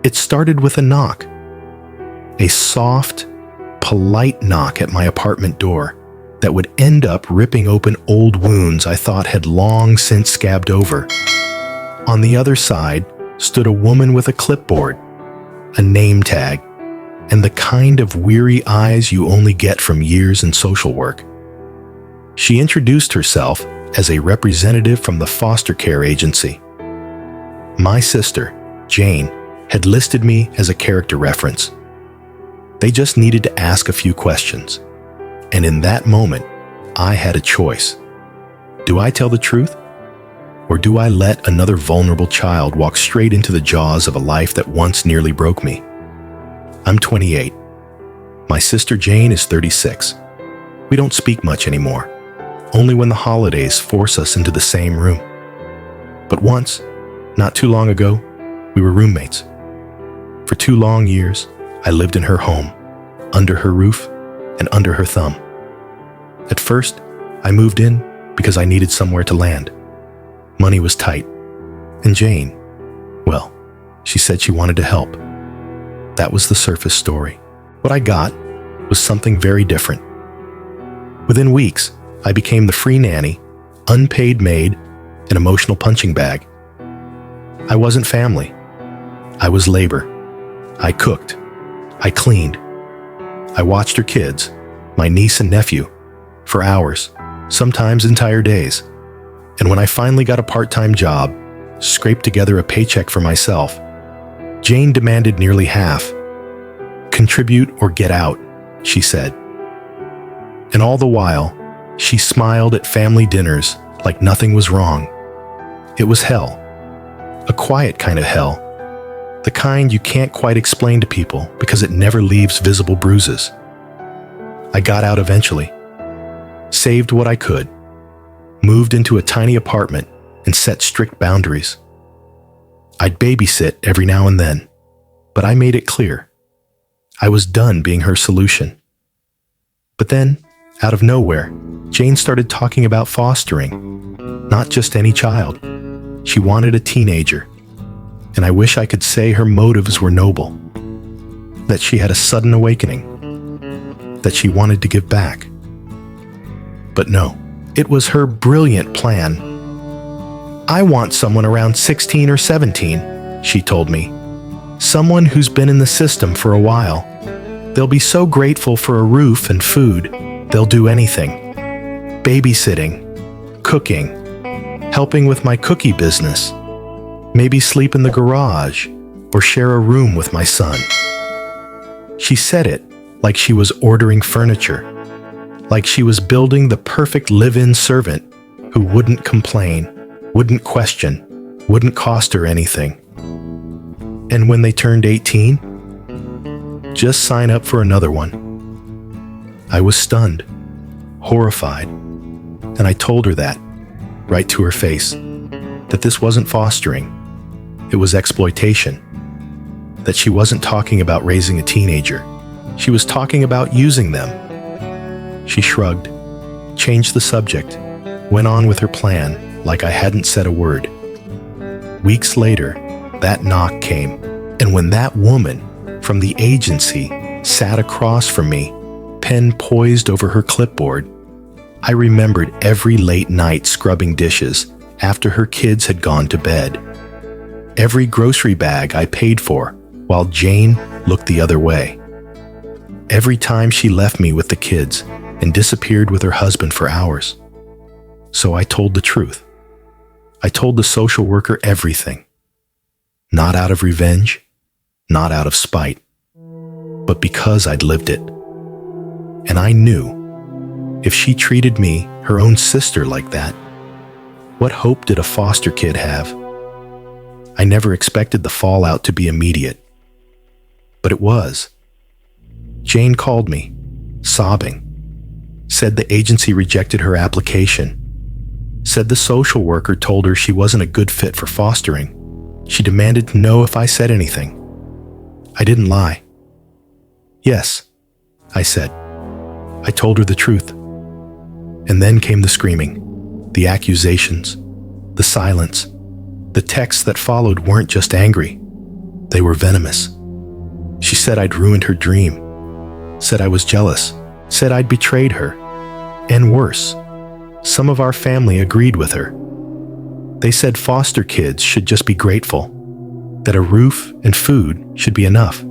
It started with a knock. A soft, polite knock at my apartment door that would end up ripping open old wounds I thought had long since scabbed over. On the other side stood a woman with a clipboard, a name tag, and the kind of weary eyes you only get from years in social work. She introduced herself as a representative from the foster care agency. My sister, Jane, had listed me as a character reference. They just needed to ask a few questions. And in that moment, I had a choice. Do I tell the truth? Or do I let another vulnerable child walk straight into the jaws of a life that once nearly broke me? I'm 28. My sister Jane is 36. We don't speak much anymore, only when the holidays force us into the same room. But once, not too long ago, we were roommates. For 2 long years, I lived in her home, under her roof, and under her thumb. At first, I moved in because I needed somewhere to land. Money was tight, and Jane, well, she said she wanted to help. That was the surface story. What I got was something very different. Within weeks, I became the free nanny, unpaid maid, and emotional punching bag. I wasn't family. I was labor. I cooked. I cleaned. I watched her kids, my niece and nephew, for hours, sometimes entire days. And when I finally got a part-time job, scraped together a paycheck for myself, Jane demanded nearly half. Contribute or get out, she said. And all the while, she smiled at family dinners like nothing was wrong. It was hell. A quiet kind of hell. The kind you can't quite explain to people because it never leaves visible bruises. I got out eventually, saved what I could, moved into a tiny apartment, and set strict boundaries. I'd babysit every now and then, but I made it clear. I was done being her solution. But then, out of nowhere, Jane started talking about fostering. Not just any child. She wanted a teenager. And I wish I could say her motives were noble. That she had a sudden awakening. That she wanted to give back. But no, it was her brilliant plan. I want someone around 16 or 17, she told me. Someone who's been in the system for a while. They'll be so grateful for a roof and food, they'll do anything. Babysitting, cooking, helping with my cookie business, maybe sleep in the garage or share a room with my son. She said it like she was ordering furniture, like she was building the perfect live-in servant who wouldn't complain, wouldn't question, wouldn't cost her anything. And when they turned 18, just sign up for another one. I was stunned, horrified, and I told her that, right to her face, that this wasn't fostering, it was exploitation, that she wasn't talking about raising a teenager, she was talking about using them. She shrugged, changed the subject, went on with her plan like I hadn't said a word. Weeks later, that knock came, and when that woman from the agency sat across from me, pen poised over her clipboard, I remembered every late night scrubbing dishes after her kids had gone to bed. Every grocery bag I paid for while Jane looked the other way. Every time she left me with the kids and disappeared with her husband for hours. So I told the truth. I told the social worker everything. Not out of revenge, not out of spite, but because I'd lived it. And I knew if she treated me, her own sister, like that, what hope did a foster kid have? I never expected the fallout to be immediate. But it was. Jane called me, sobbing, said the agency rejected her application, said the social worker told her she wasn't a good fit for fostering. She demanded to know if I said anything. I didn't lie. Yes, I said. I told her the truth. And then came the screaming, the accusations, the silence. The texts that followed weren't just angry. They were venomous. She said I'd ruined her dream, said I was jealous, said I'd betrayed her, and worse, some of our family agreed with her. They said foster kids should just be grateful, that a roof and food should be enough,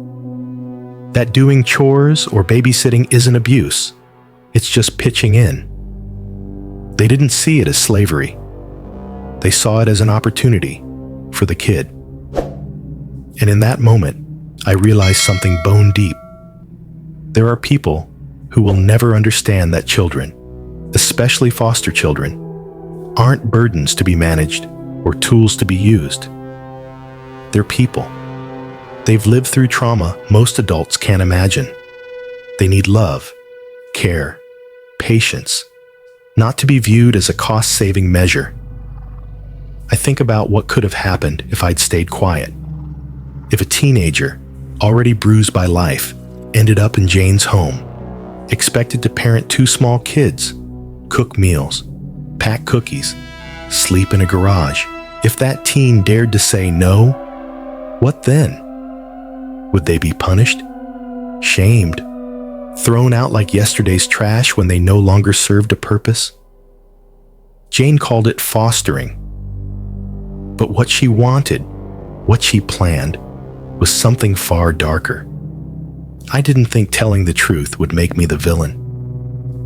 that doing chores or babysitting isn't abuse, it's just pitching in. They didn't see it as slavery. They saw it as an opportunity for the kid. And in that moment, I realized something bone deep. There are people who will never understand that children, especially foster children, aren't burdens to be managed or tools to be used. They're people. They've lived through trauma most adults can't imagine. They need love, care, patience, not to be viewed as a cost-saving measure. I think about what could have happened if I'd stayed quiet. If a teenager, already bruised by life, ended up in Jane's home, expected to parent 2 small kids, cook meals, pack cookies, sleep in a garage. If that teen dared to say no, what then? Would they be punished, shamed, thrown out like yesterday's trash when they no longer served a purpose? Jane called it fostering. But what she wanted, what she planned, was something far darker. I didn't think telling the truth would make me the villain.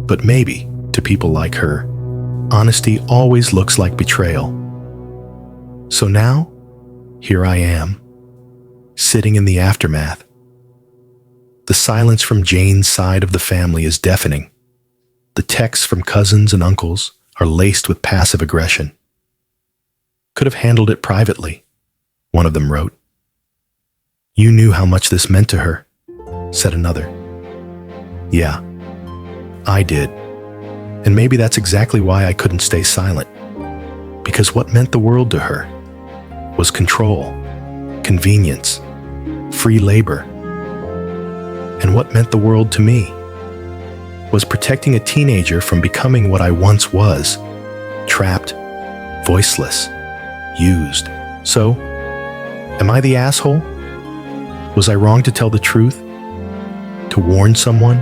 But maybe, to people like her, honesty always looks like betrayal. So now, here I am, sitting in the aftermath. The silence from Jane's side of the family is deafening. The texts from cousins and uncles are laced with passive aggression. Could have handled it privately, one of them wrote. You knew how much this meant to her, said another. Yeah, I did. And maybe that's exactly why I couldn't stay silent. Because what meant the world to her was control, convenience, free labor. And what meant the world to me was protecting a teenager from becoming what I once was, trapped, voiceless, used. So, am I the asshole? Was I wrong to tell the truth? To warn someone?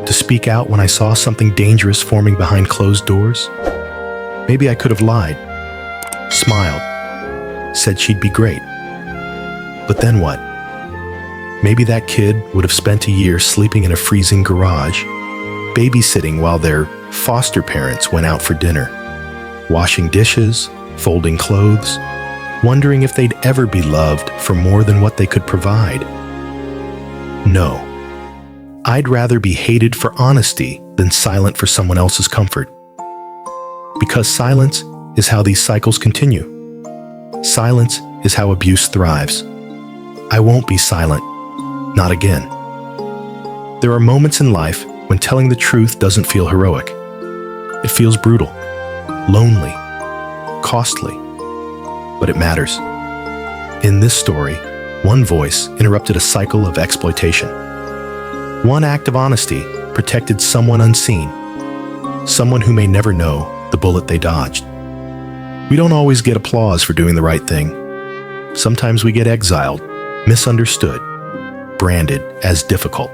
To speak out when I saw something dangerous forming behind closed doors? Maybe I could have lied, smiled, said she'd be great. But then what? Maybe that kid would have spent a year sleeping in a freezing garage, babysitting while their foster parents went out for dinner, washing dishes, folding clothes, wondering if they'd ever be loved for more than what they could provide. No. I'd rather be hated for honesty than silent for someone else's comfort. Because silence is how these cycles continue. Silence is how abuse thrives. I won't be silent. Not again. There are moments in life when telling the truth doesn't feel heroic. It feels brutal, lonely, costly, but it matters. In this story, one voice interrupted a cycle of exploitation. One act of honesty protected someone unseen, someone who may never know the bullet they dodged. We don't always get applause for doing the right thing. Sometimes we get exiled, misunderstood, branded as difficult.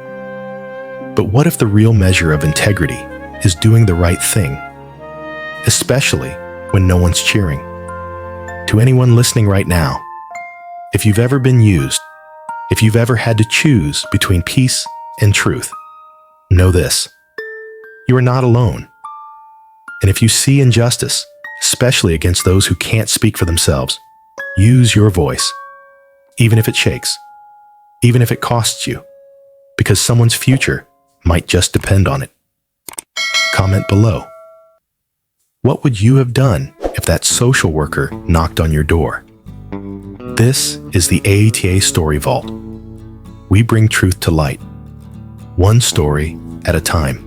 But what if the real measure of integrity is doing the right thing, especially when no one's cheering? To anyone listening right now, if you've ever been used, if you've ever had to choose between peace and truth, know this: you are not alone. And if you see injustice, especially against those who can't speak for themselves, use your voice, even if it shakes, even if it costs you, because someone's future might just depend on it. Comment below. What would you have done if that social worker knocked on your door? This is the AITA Story Vault. We bring truth to light, one story at a time.